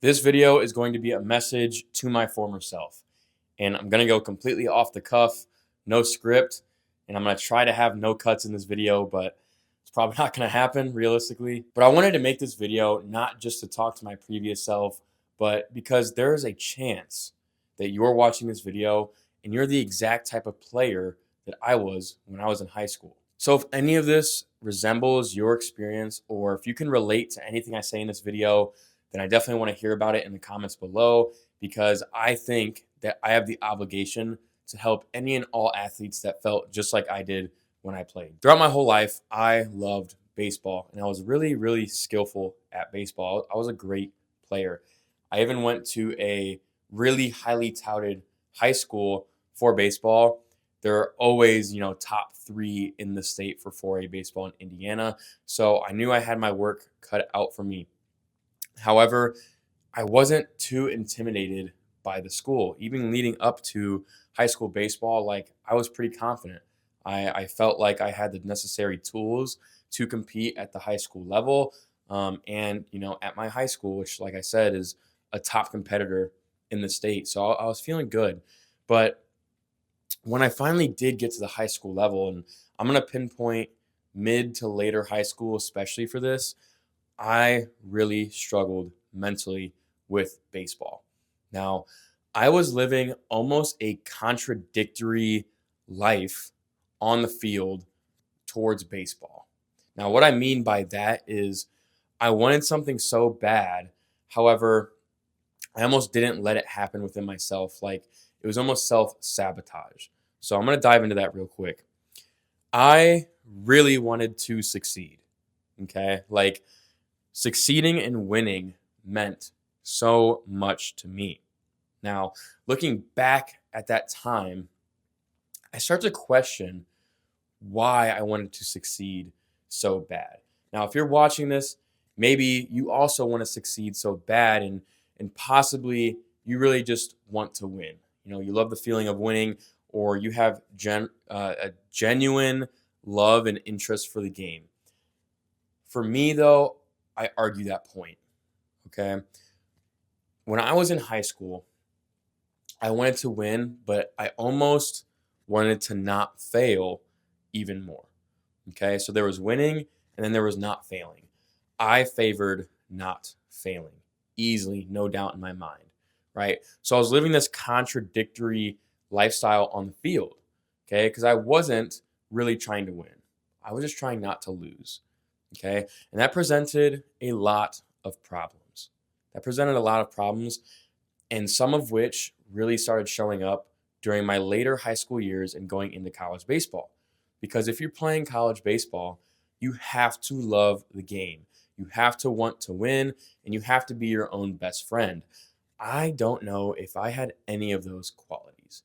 This video is going to be a message to my former self, and I'm going to go completely off the cuff, no script, and I'm going to try to have no cuts in this video, but it's probably not going to happen realistically. But I wanted to make this video not just to talk to my previous self, but because there is a chance that you're watching this video and you're the exact type of player that I was when I was in high school. So if any of this resembles your experience, or if you can relate to anything I say in this video, then I definitely want to hear about it in the comments below, because I think that I have the obligation to help any and all athletes that felt just like I did when I played. Throughout my whole life, I loved baseball, and I was really, really skillful at baseball. I was a great player. I even went to a really highly touted high school for baseball. They're always, top 3 in the state for 4A baseball in Indiana. So I knew I had my work cut out for me. However, I wasn't too intimidated by the school. Even leading up to high school baseball, I was pretty confident. I felt like I had the necessary tools to compete at the high school level. And, at my high school, which, like I said, is a top competitor in the state. So I was feeling good. But when I finally did get to the high school level, and I'm going to pinpoint mid to later high school, especially for this, I really struggled mentally with baseball. Now, I was living almost a contradictory life on the field towards baseball. Now, what I mean by that is I wanted something so bad. However, I almost didn't let it happen within myself. It was almost self-sabotage. So I'm going to dive into that real quick. I really wanted to succeed. Okay? Succeeding and winning meant so much to me. Now, looking back at that time, I start to question why I wanted to succeed so bad. Now, if you're watching this, maybe you also want to succeed so bad, and possibly you really just want to win. You love the feeling of winning, or you have a genuine love and interest for the game. For me, though, I argue that point, okay? When I was in high school, I wanted to win, but I almost wanted to not fail even more, okay? So there was winning, and then there was not failing. I favored not failing, easily, no doubt in my mind, right? So I was living this contradictory lifestyle on the field, okay? Because I wasn't really trying to win. I was just trying not to lose. Okay. And that presented a lot of problems. And some of which really started showing up during my later high school years and going into college baseball. Because if you're playing college baseball, you have to love the game. You have to want to win, and you have to be your own best friend. I don't know if I had any of those qualities.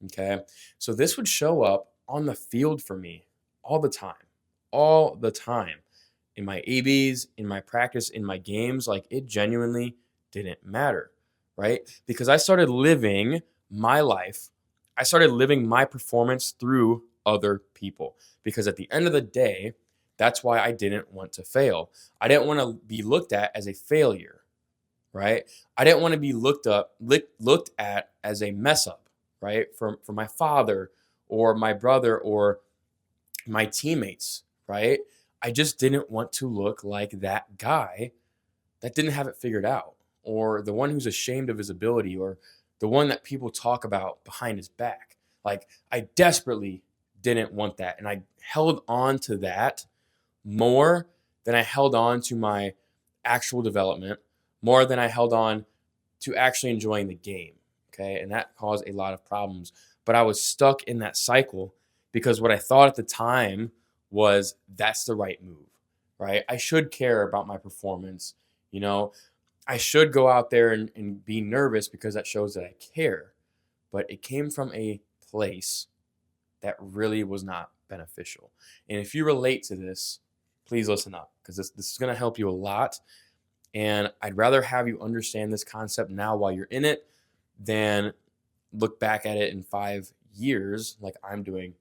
Okay. So this would show up on the field for me all the time. All the time. In my ABs, in my practice, in my games, it genuinely didn't matter, right? Because I started living my life. I started living my performance through other people. Because at the end of the day, that's why I didn't want to fail. I didn't want to be looked at as a failure, right? I didn't want to be looked at as a mess up, right? For my father or my brother or my teammates, right? I just didn't want to look like that guy that didn't have it figured out, or the one who's ashamed of his ability, or the one that people talk about behind his back. I desperately didn't want that. And I held on to that more than I held on to my actual development, more than I held on to actually enjoying the game. Okay. And that caused a lot of problems. But I was stuck in that cycle because what I thought at the time was that's the right move, right? I should care about my performance. I should go out there and be nervous because that shows that I care. But it came from a place that really was not beneficial. And if you relate to this, please listen up, because this is going to help you a lot. And I'd rather have you understand this concept now while you're in it than look back at it in 5 years like I'm doing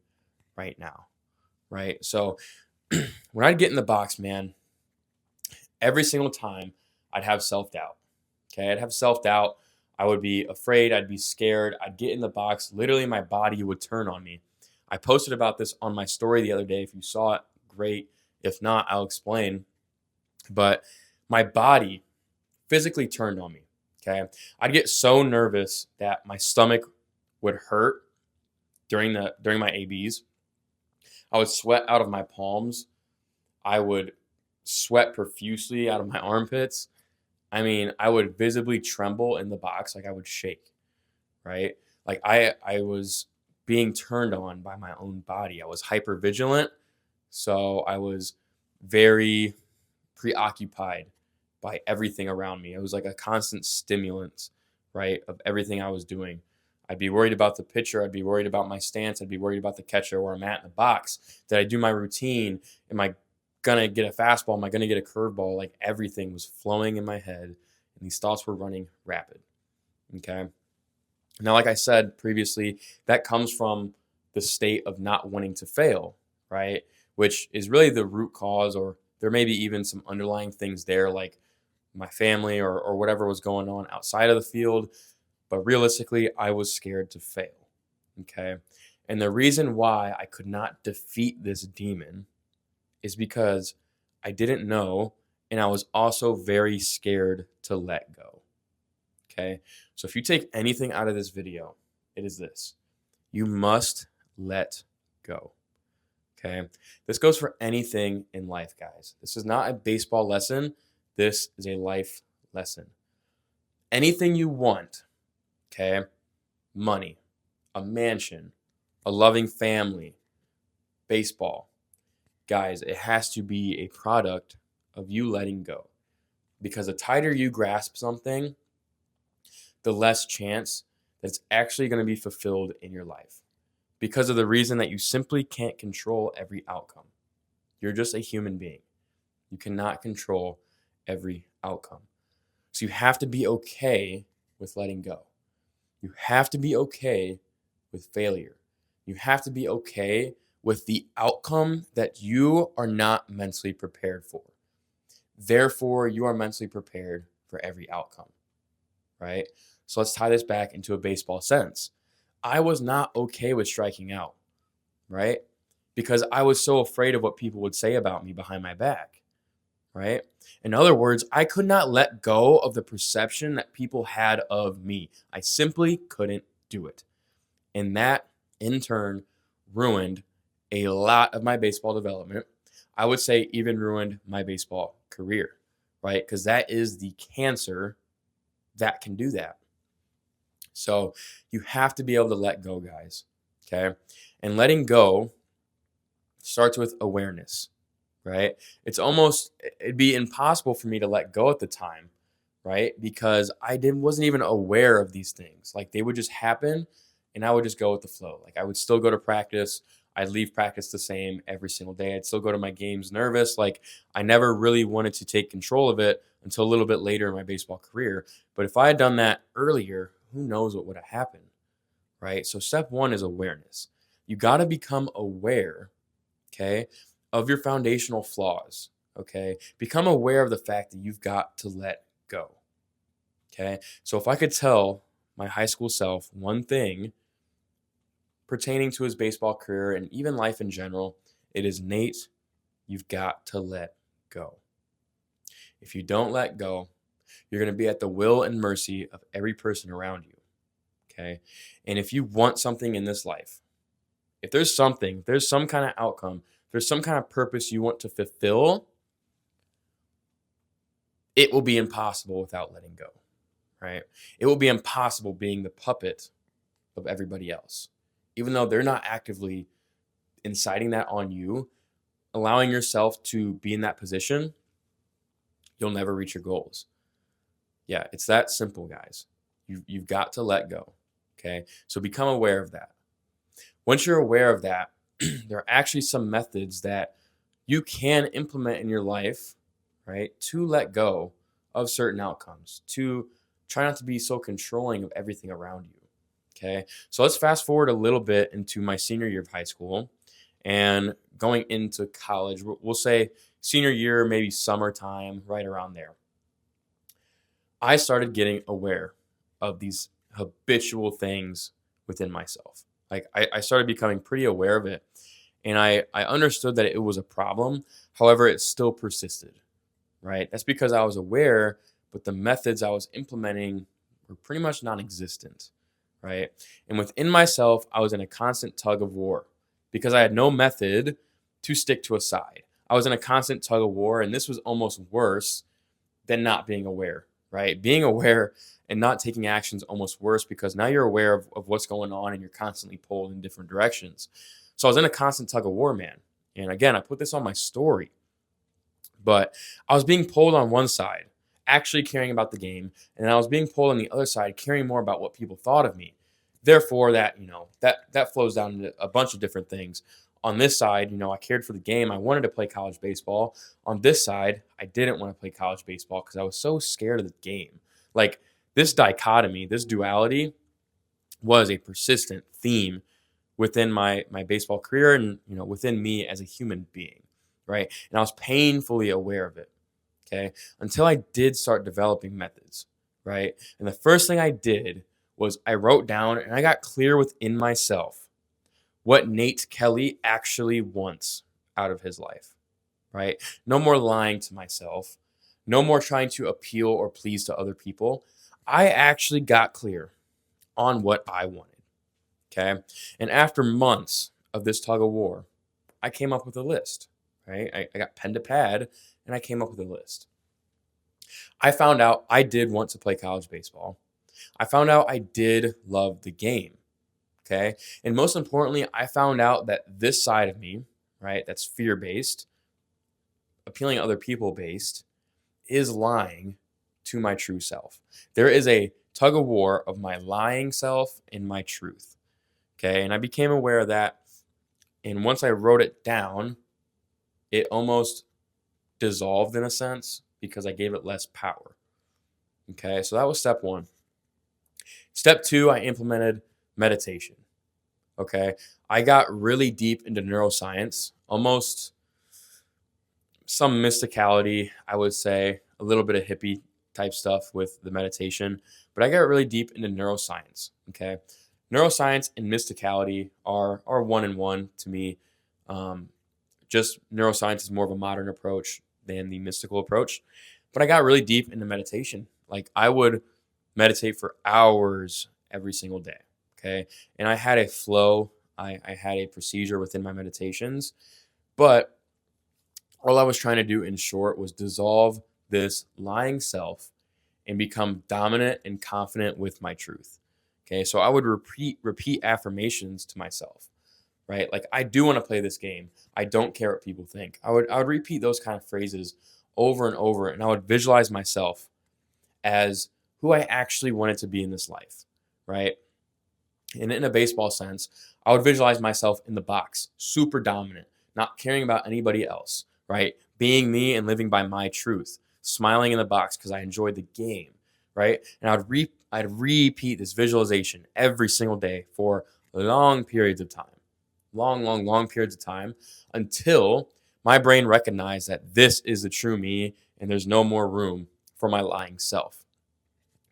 right now, right? So when I'd get in the box, man, every single time I'd have self-doubt, Okay, I'd have self-doubt. I would be afraid. I'd be scared. I'd get in the box. Literally, my body would turn on me. I posted about this on my story the other day. If you saw it, great. If not, I'll explain. But my body physically turned on me. Okay, I'd get so nervous that my stomach would hurt during my ABs. I would sweat out of my palms. I would sweat profusely out of my armpits. I mean, I would visibly tremble in the box, like I would shake, right? Like I was being turned on by my own body. I was hyper vigilant, so I was very preoccupied by everything around me. It was like a constant stimulant, right, of everything I was doing. I'd be worried about the pitcher. I'd be worried about my stance. I'd be worried about the catcher, where I'm at in the box. Did I do my routine? Am I gonna get a fastball? Am I gonna get a curveball? Like everything was flowing in my head, and these thoughts were running rapid. Okay. Now, like I said previously, that comes from the state of not wanting to fail, right? Which is really the root cause, or there may be even some underlying things there, like my family or whatever was going on outside of the field. But realistically, I was scared to fail. Okay. And the reason why I could not defeat this demon is because I didn't know, and I was also very scared to let go. Okay. So if you take anything out of this video, it is this: you must let go. Okay. This goes for anything in life, guys. This is not a baseball lesson. This is a life lesson. Anything you want, okay, money, a mansion, a loving family, baseball, guys, it has to be a product of you letting go. Because the tighter you grasp something, the less chance that it's actually going to be fulfilled in your life. Because of the reason that you simply can't control every outcome. You're just a human being. You cannot control every outcome. So you have to be okay with letting go. You have to be okay with failure. You have to be okay with the outcome that you are not mentally prepared for. Therefore, you are mentally prepared for every outcome, right? So let's tie this back into a baseball sense. I was not okay with striking out, right? Because I was so afraid of what people would say about me behind my back, right? In other words, I could not let go of the perception that people had of me. I simply couldn't do it. And that, in turn, ruined a lot of my baseball development. I would say even ruined my baseball career, right? Because that is the cancer that can do that. So you have to be able to let go, guys, okay? And letting go starts with awareness, right? It'd be impossible for me to let go at the time, right? Because wasn't even aware of these things. Like they would just happen and I would just go with the flow. Like I would still go to practice. I'd leave practice the same every single day. I'd still go to my games nervous. Like I never really wanted to take control of it until a little bit later in my baseball career. But if I had done that earlier, who knows what would have happened, right? So step one is awareness. You got to become aware, okay, of your foundational flaws, okay? Become aware of the fact that you've got to let go, okay? So if I could tell my high school self one thing pertaining to his baseball career and even life in general, it is, Nate, you've got to let go. If you don't let go, you're going to be at the will and mercy of every person around you, okay? And if you want something in this life, if there's some kind of outcome, if there's some kind of purpose you want to fulfill, it will be impossible without letting go, right? It will be impossible being the puppet of everybody else. Even though they're not actively inciting that on you, allowing yourself to be in that position, you'll never reach your goals. Yeah, it's that simple, guys. You've got to let go, okay? So become aware of that. Once you're aware of that, there are actually some methods that you can implement in your life, right, to let go of certain outcomes, to try not to be so controlling of everything around you, okay? So let's fast forward a little bit into my senior year of high school and going into college. We'll say senior year, maybe summertime, right around there. I started getting aware of these habitual things within myself. Like I started becoming pretty aware of it. And I understood that it was a problem. However, it still persisted, right? That's because I was aware, but the methods I was implementing were pretty much non existent, right? And within myself, I was in a constant tug of war because I had no method to stick to a side. I was in a constant tug of war, and this was almost worse than not being aware, right? Being aware and not taking action is almost worse because now you're aware of what's going on and you're constantly pulled in different directions. So I was in a constant tug of war, man. And again, I put this on my story, but I was being pulled on one side, actually caring about the game, and I was being pulled on the other side, caring more about what people thought of me. Therefore, that flows down into a bunch of different things. On this side, I cared for the game. I wanted to play college baseball. On this side, I didn't want to play college baseball because I was so scared of the game. Like this dichotomy, this duality was a persistent theme within my baseball career and within me as a human being, right? And I was painfully aware of it, okay, until I did start developing methods, right? And the first thing I did was I wrote down and I got clear within myself what Nate Kelly actually wants out of his life, right? No more lying to myself, no more trying to appeal or please to other people. I actually got clear on what I wanted. Okay. And after months of this tug of war, I came up with a list, right? I got pen to pad and I came up with a list. I found out I did want to play college baseball. I found out I did love the game. Okay. And most importantly, I found out that this side of me, right, that's fear based, appealing to other people based, is lying to my true self. There is a tug of war of my lying self and my truth. Okay. And I became aware of that. And once I wrote it down, it almost dissolved in a sense because I gave it less power. Okay. So that was step one. Step two, I implemented meditation. Okay. I got really deep into neuroscience, almost some mysticality, I would say, a little bit of hippie type stuff with the meditation, but I got really deep into neuroscience. Okay. Neuroscience and mysticality are one and one to me. Just neuroscience is more of a modern approach than the mystical approach. But I got really deep into meditation. Like I would meditate for hours every single day. Okay. And I had a flow. I had a procedure within my meditations. But all I was trying to do in short was dissolve this lying self and become dominant and confident with my truth. Okay. So I would repeat affirmations to myself, right? Like I do want to play this game. I don't care what people think. I would repeat those kind of phrases over and over, and I would visualize myself as who I actually wanted to be in this life, right? And in a baseball sense, I would visualize myself in the box, super dominant, not caring about anybody else, right? Being me and living by my truth, smiling in the box because I enjoyed the game, right? And I'd repeat this visualization every single day for long periods of time, long periods of time until my brain recognized that this is the true me and there's no more room for my lying self.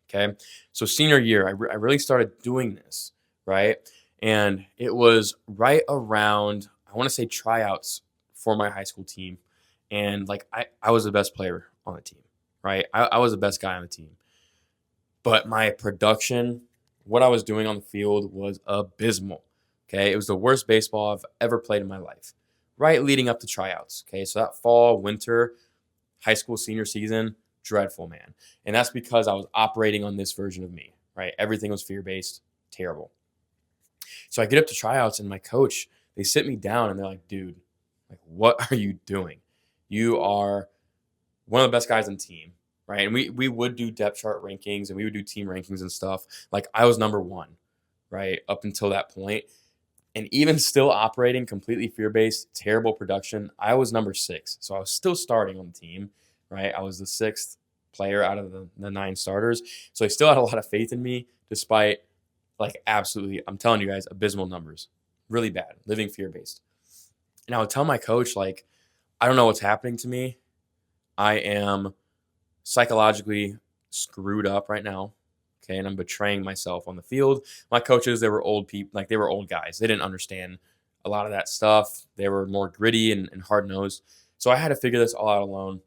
Okay. So senior year, I really started doing this, right? And it was right around, I want to say tryouts for my high school team. And like, I was the best player on the team, right? I was the best guy on the team. But my production, what I was doing on the field was abysmal. Okay. It was the worst baseball I've ever played in my life, right leading up to tryouts. Okay. So that fall, winter, high school senior season, dreadful, man. And that's because I was operating on this version of me, right? Everything was fear-based, terrible. So I get up to tryouts and my coach, they sit me down and they're like, dude, like, what are you doing? You are one of the best guys on the team, right? And we would do depth chart rankings and we would do team rankings and stuff. Like I was number one, right? Up until that point. And even still operating completely fear-based, terrible production, I was number 6. So I was still starting on the team, right? I was the 6th player out of the 9 starters. So they still had a lot of faith in me despite like absolutely, I'm telling you guys, abysmal numbers. Really bad, living fear-based. And I would tell my coach, like, I don't know what's happening to me. I am psychologically screwed up right now. Okay. And I'm betraying myself on the field. My coaches, they were old people, like they were old guys. They didn't understand a lot of that stuff. They were more gritty and hard nosed. So I had to figure this all out alone.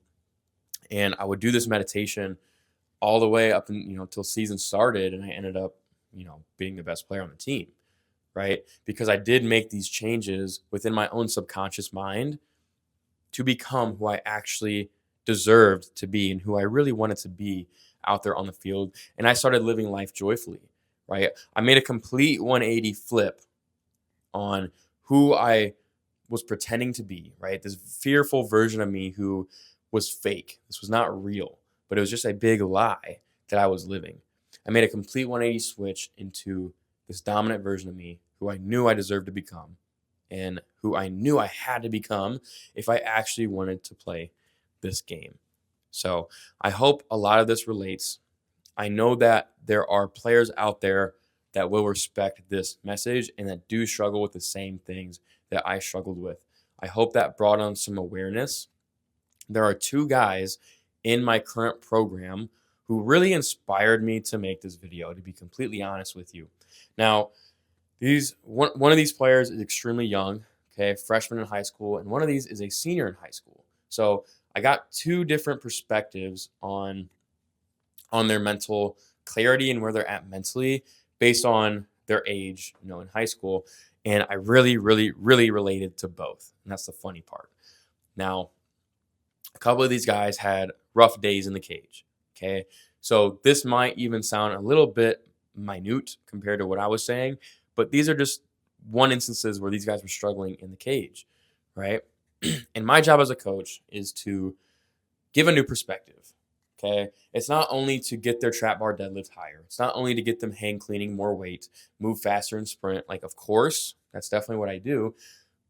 And I would do this meditation all the way up and, till season started. And I ended up, being the best player on the team. Right. Because I did make these changes within my own subconscious mind to become who I actually deserved to be and who I really wanted to be out there on the field. And I started living life joyfully, right? I made a complete 180 flip on who I was pretending to be, right? This fearful version of me who was fake. This was not real, but it was just a big lie that I was living. I made a complete 180 switch into this dominant version of me who I knew I deserved to become and who I knew I had to become if I actually wanted to play this game. So I hope a lot of this relates. I know that there are players out there that will respect this message and that do struggle with the same things that I struggled with. I hope that brought on some awareness. There are two guys in my current program who really inspired me to make this video, to be completely honest with you. Now, one of these players is extremely young, okay, freshman in high school, and one of these is a senior in high school. So I got two different perspectives on their mental clarity and where they're at mentally based on their age, in high school. And I really, really, really related to both. And that's the funny part. Now, a couple of these guys had rough days in the cage, okay? So this might even sound a little bit minute compared to what I was saying, but these are just one instances where these guys were struggling in the cage, right? And my job as a coach is to give a new perspective, okay? It's not only to get their trap bar deadlift higher. It's not only to get them hang cleaning more weight, move faster and sprint. Like, of course, that's definitely what I do.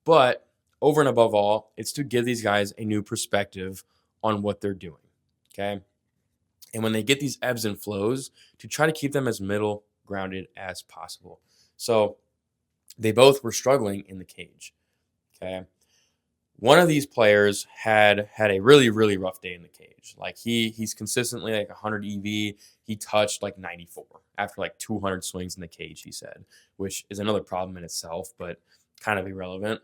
But over and above all, it's to give these guys a new perspective on what they're doing, okay? And when they get these ebbs and flows, to try to keep them as middle grounded as possible. So they both were struggling in the cage, okay? One of these players had a really, really rough day in the cage. Like he's consistently like 100 EV. He touched like 94 after like 200 swings in the cage, he said, which is another problem in itself, but kind of irrelevant.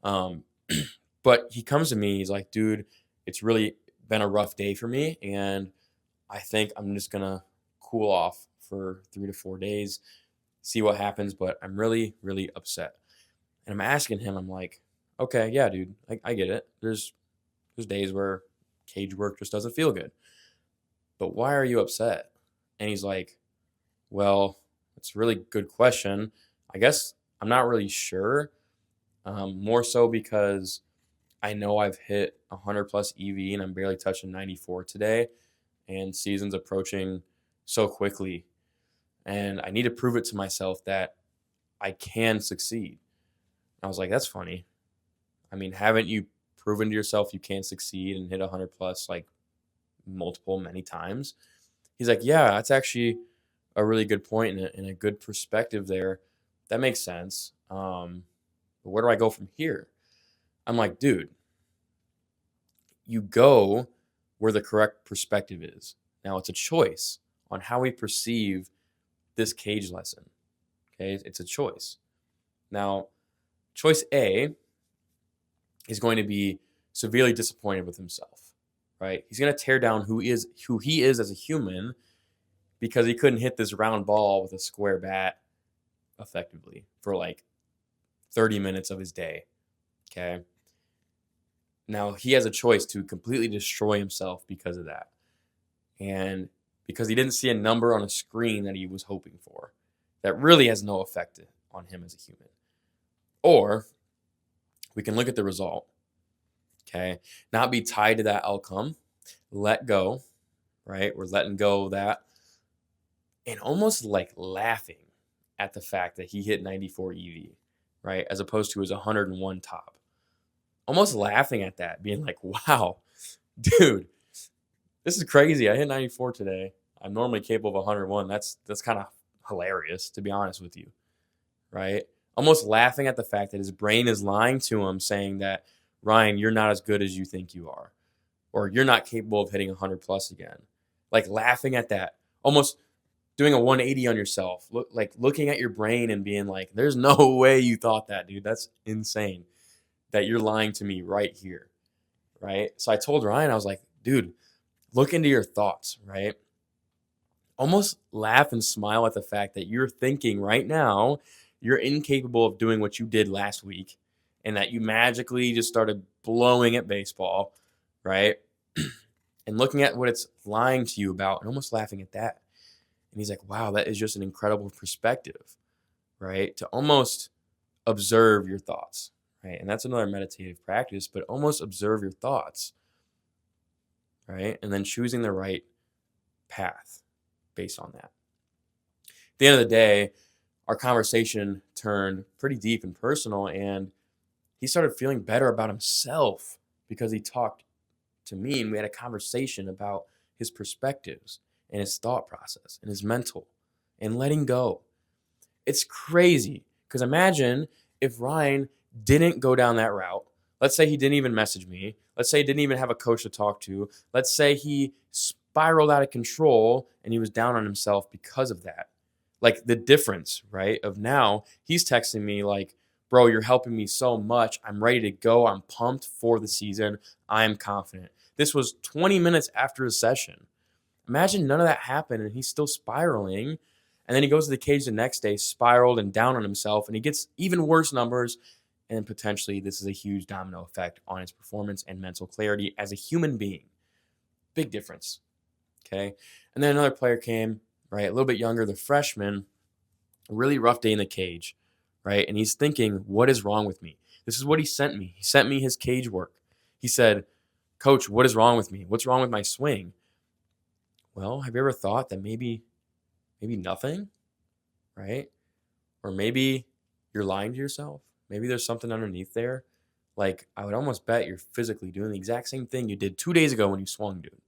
But he comes to me, he's like, dude, it's really been a rough day for me. And I think I'm just going to cool off for 3 to 4 days, see what happens. But I'm really, really upset. And I'm asking him, I'm like, okay, yeah, dude, I get it. There's days where cage work just doesn't feel good. But why are you upset? And he's like, well, it's a really good question. I guess I'm not really sure. More so because I know I've hit 100 plus EV and I'm barely touching 94 today. And season's approaching so quickly. And I need to prove it to myself that I can succeed. I was like, that's funny. I mean, haven't you proven to yourself you can succeed and hit 100 plus like many times? He's like, yeah, that's actually a really good point and a good perspective there. That makes sense. But where do I go from here? I'm like, dude, you go where the correct perspective is. Now it's a choice on how we perceive this cage lesson. Okay, it's a choice. Now, choice A is going to be severely disappointed with himself, right? He's going to tear down who he is as a human because he couldn't hit this round ball with a square bat effectively for like 30 minutes of his day, okay? Now, he has a choice to completely destroy himself because of that. And because he didn't see a number on a screen that he was hoping for. That really has no effect on him as a human. Or we can look at the result, okay? Not be tied to that outcome. Let go, right? We're letting go of that. And almost like laughing at the fact that he hit 94 EV, right? As opposed to his 101 top. Almost laughing at that, being like, wow, dude, this is crazy. I hit 94 today. I'm normally capable of 101. That's kind of hilarious, to be honest with you, right? Almost laughing at the fact that his brain is lying to him, saying that, Ryan, you're not as good as you think you are, or you're not capable of hitting 100 plus again. like laughing at that, almost doing a 180 on yourself, looking at your brain and being like, there's no way you thought that, dude. That's insane that you're lying to me right here, right? So I told Ryan, I was like, dude, look into your thoughts, right? Almost laugh and smile at the fact that you're thinking right now you're incapable of doing what you did last week and that you magically just started blowing at baseball, right? And looking at what it's lying to you about and almost laughing at that. And he's like, wow, that is just an incredible perspective, right? To almost observe your thoughts, right? And that's another meditative practice, but almost observe your thoughts, right? And then choosing the right path based on that. At the end of the day, our conversation turned pretty deep and personal, and he started feeling better about himself because he talked to me and we had a conversation about his perspectives and his thought process and his mental and letting go. It's crazy because imagine if Ryan didn't go down that route. Let's say he didn't even message me. Let's say he didn't even have a coach to talk to. Let's say he spiraled out of control and he was down on himself because of that. Like the difference, right? Of now he's texting me like, bro, you're helping me so much. I'm ready to go. I'm pumped for the season. I am confident. This was 20 minutes after his session. Imagine none of that happened and he's still spiraling. And then he goes to the cage the next day, spiraled and down on himself, and he gets even worse numbers. And potentially this is a huge domino effect on his performance and mental clarity as a human being. Big difference. Okay. And then another player came, right? A little bit younger, the freshman, a really rough day in the cage, right? And he's thinking, what is wrong with me? This is what he sent me. He sent me his cage work. He said, Coach, what is wrong with me? What's wrong with my swing? Well, have you ever thought that maybe nothing, right? Or maybe you're lying to yourself. Maybe there's something underneath there. Like, I would almost bet you're physically doing the exact same thing you did 2 days ago when you swung, dude,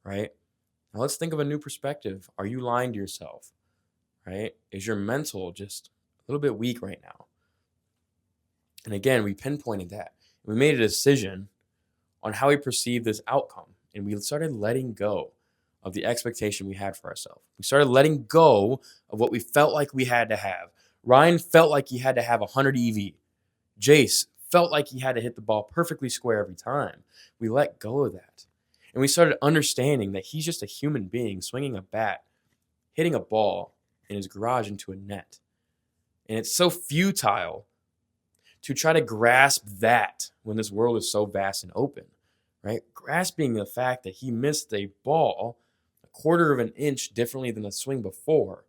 right? Now let's think of a new perspective. Are you lying to yourself, right? Is your mental just a little bit weak right now? And again, we pinpointed that. We made a decision on how we perceive this outcome. And we started letting go of the expectation we had for ourselves. We started letting go of what we felt like we had to have. Ryan felt like he had to have 100 EV. Jace felt like he had to hit the ball perfectly square every time. We let go of that. And we started understanding that he's just a human being swinging a bat, hitting a ball in his garage into a net. And it's so futile to try to grasp that when this world is so vast and open, right? Grasping the fact that he missed a ball a quarter of an inch differently than the swing before,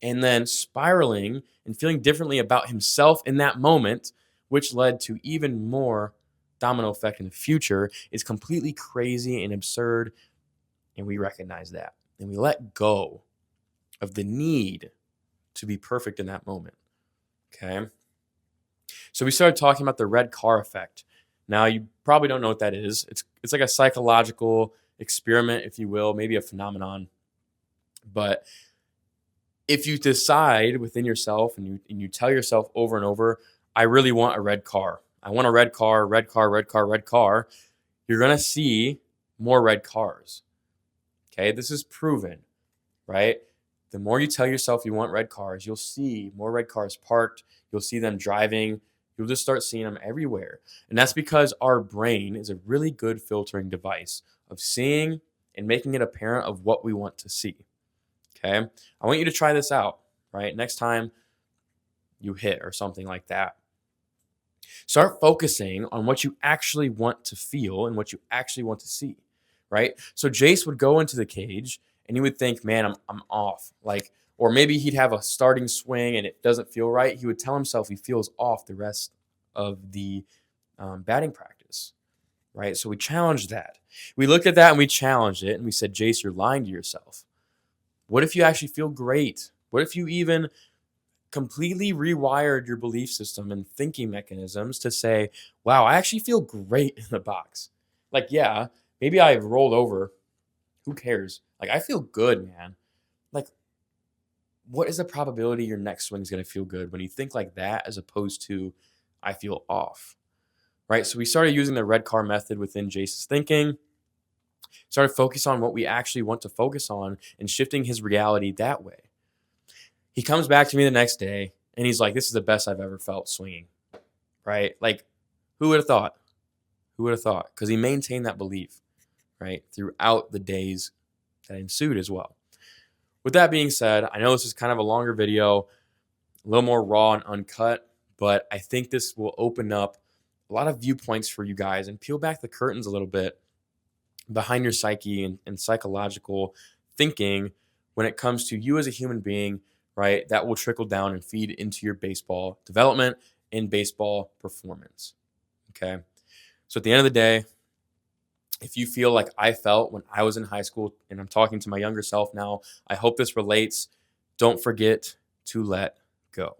and then spiraling and feeling differently about himself in that moment, which led to even more domino effect in the future, is completely crazy and absurd. And we recognize that. And we let go of the need to be perfect in that moment. Okay. So we started talking about the red car effect. Now, you probably don't know what that is. It's like a psychological experiment, if you will, maybe a phenomenon. But if you decide within yourself and you tell yourself over and over, I really want a red car. I want a red car, red car, red car, red car. You're going to see more red cars. Okay, this is proven, right? The more you tell yourself you want red cars, you'll see more red cars parked. You'll see them driving. You'll just start seeing them everywhere. And that's because our brain is a really good filtering device of seeing and making it apparent of what we want to see. Okay, I want you to try this out, right? Next time you hit or something like that. Start focusing on what you actually want to feel and what you actually want to see, right? So Jace would go into the cage and he would think, man, I'm off. Like, or maybe he'd have a starting swing and it doesn't feel right. He would tell himself he feels off the rest of the batting practice, right? So we challenged that. We looked at that and we challenged it and we said, Jace, you're lying to yourself. What if you actually feel great? What if you even completely rewired your belief system and thinking mechanisms to say, wow, I actually feel great in the box. Like, yeah, maybe I rolled over. Who cares? Like, I feel good, man. Like, what is the probability your next swing is going to feel good when you think like that as opposed to I feel off, right? So we started using the red car method within Jace's thinking. Started focusing on what we actually want to focus on and shifting his reality that way. He comes back to me the next day and he's like, this is the best I've ever felt swinging, right? Like, who would have thought? Who would have thought? Because he maintained that belief, right, throughout the days that ensued as well. With that being said, I know this is kind of a longer video, a little more raw and uncut, but I think this will open up a lot of viewpoints for you guys and peel back the curtains a little bit behind your psyche and psychological thinking when it comes to you as a human being, right? That will trickle down and feed into your baseball development and baseball performance. Okay. So at the end of the day, if you feel like I felt when I was in high school, and I'm talking to my younger self now, I hope this relates. Don't forget to let go.